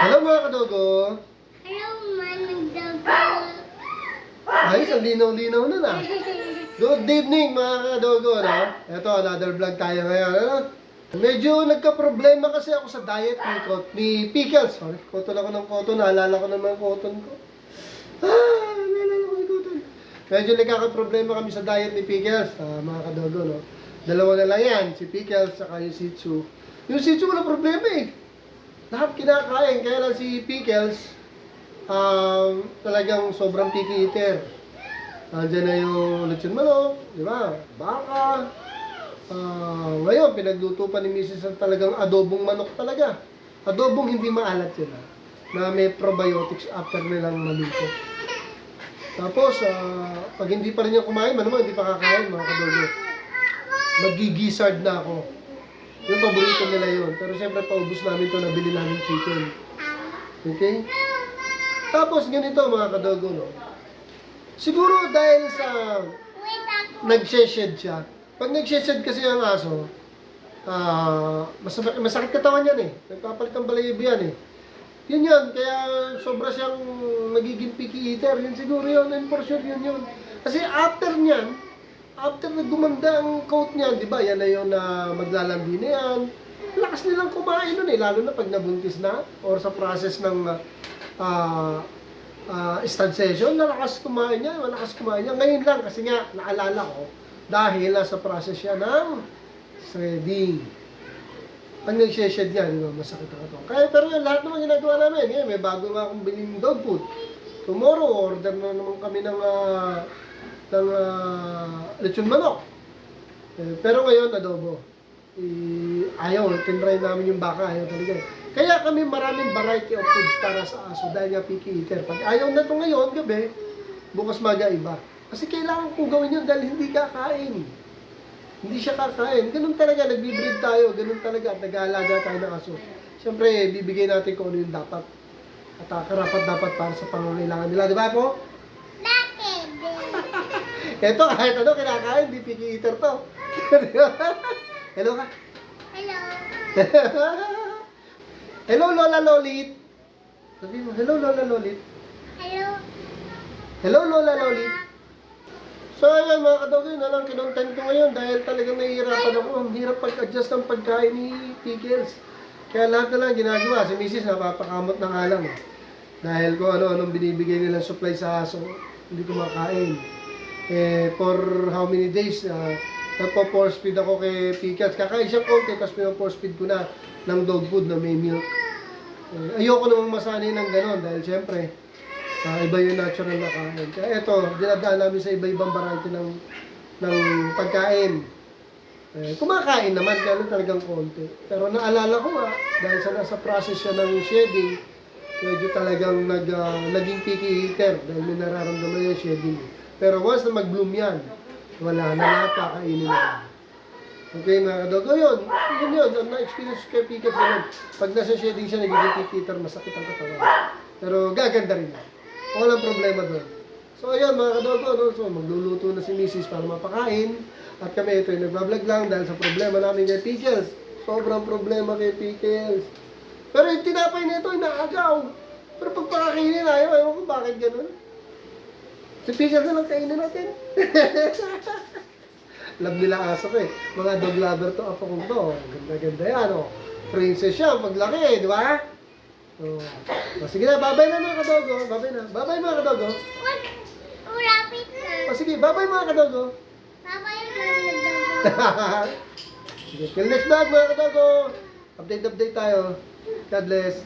Hello mga kadogo. Hello, Manong Dogo. Ayos, ang linaw-linaw na na. Good evening mga kadogo, no? Ito, another vlog tayo ngayon, ano? Medyo nagka-problema kasi ako sa diet ni Pickles. Sorry, cotton ako ng cotton. Naalala ko naman ang cotton ko. Naalala ko si cotton. Medyo nagkaka-problema kami sa diet ni Pickles, mga kadogo, no? Dalawa na lang yan, si Pickles saka yung Shih Tzu. Yung Shih Tzu wala problema eh. Lahat kinakain, kaya lang si Pickles, talagang sobrang picky eater. Andiyan na yung lechon manok, di ba? Baka. Ngayon, pinagluto pa ni Mrs. ang talagang adobong manok talaga. Adobong hindi maalat yun, na may probiotics after nilang maluto. Tapos, pag hindi pa rin yung kumain, naman hindi pa kakain, mga kadogo. Magigizard na ako. Yung paborito nila yun. Pero siyempre, paubos namin to, nabili namin chicken. Okay? Tapos, ganito mga kadogo, no? Siguro dahil sa nag-shed siya. Pag nag-shed kasi ang aso, masakit katawan yan eh. Nagpapalit ang balayibo yan eh. Yun yun, kaya sobra siyang magiging picky eater. Yun siguro yun, and for sure yun. Kasi after niyan, after na gumanda ang coat niyan, di ba, yan na yun na maglalandi na yan. Lakas nilang kumain nun eh, lalo na pag nabuntis na, or sa process ng stud session, malakas kumain niya. Ngayon lang, kasi nga, naalala ko, dahil nasa process siya ng shredding. Pag nag-shed niya, di ba, masakit ang ito. Pero yun, lahat naman ginagawa namin. Ngayon, may bago nga akong biling dog food. Tomorrow, order na naman kami ng lechon manok. Pero ngayon, adobo. Ayaw, tinry namin yung baka, ayaw talaga. Kaya kami maraming variety of foods para sa aso dahil nga picky eater. Pag ayaw na ito ngayon, gabi, bukas maga-iba. Kasi kailangan kong gawin yun dahil hindi kakain. Hindi siya kakain. Ganun talaga, nagbe-breed tayo. Ganun talaga, nag-aalaga tayo ng aso. Siyempre, bibigay natin kung ano yung dapat. At karapat-dapat para sa pangangailangan nila. Di ba po? Ito, kahit ano kinakain, di picky eater to. Hello ka? Hello. Hello, Lola Lolit. Sabi mo, hello, Lola Lolit. Hello. Hello, Lola Lolit. So, ayan mga kadogo, yun na lang kinontent ko ngayon dahil talagang nahihirapan ako. Ang hirap pag-adjust ng pagkain ni Pickles. Kaya lahat na lang ginagawa. Si Mrs. napapakamot na nga lang. Dahil kung ano-anong binibigay nilang supply sa aso, hindi ko makain. For how many days, nagpo-force feed ako kay Pickles. Kakain siya konti, tapos pinaforce feed ko na ng dog food na may milk. Ayoko namang masanay ng ganon dahil syempre, iba yung natural na kain. Kaya ito, dinadaan namin sa iba-ibang variety ng pagkain. Kumakain naman, kaya talagang konti. Pero naalala ko nga, dahil sa nasa process siya ng shedding, medyo talagang naging picky eater dahil may nararamdaman yung shedding. Pero once na mag-bloom yan, wala na lahat, kakainin na. Okay mga kadogo, yun. Ang na-experience kay Pickles naman. Pag nasa shedding siya, nagiging picky eater, masakit ang katawan. Pero gaganda rin na. Walang problema doon. So ayun mga kadogo, no? So magluluto na si Mrs. para mapakain. At kami ito ay nagbablog lang dahil sa problema namin kay Pickles. Sobrang problema kay Pickles. Pero yung tinapay nito ay naagaw. Pero pag pakakainin ayaw, ayaw ko bakit ganun. Si Pickles na lang kainin natin. Love nila aso ko eh. Mga dog lover to, apo kong to. Ganda-ganda yan, oh. Princess siya, paglaki, di ba? Sige na, babay na mga kadogo. Babay na. Babay mga kadogo. Rapid na. Sige, babay mga kadogo. Bye-bye, Manong Dogo. Sige, till next vlog mga kadogo. Update tayo. God bless.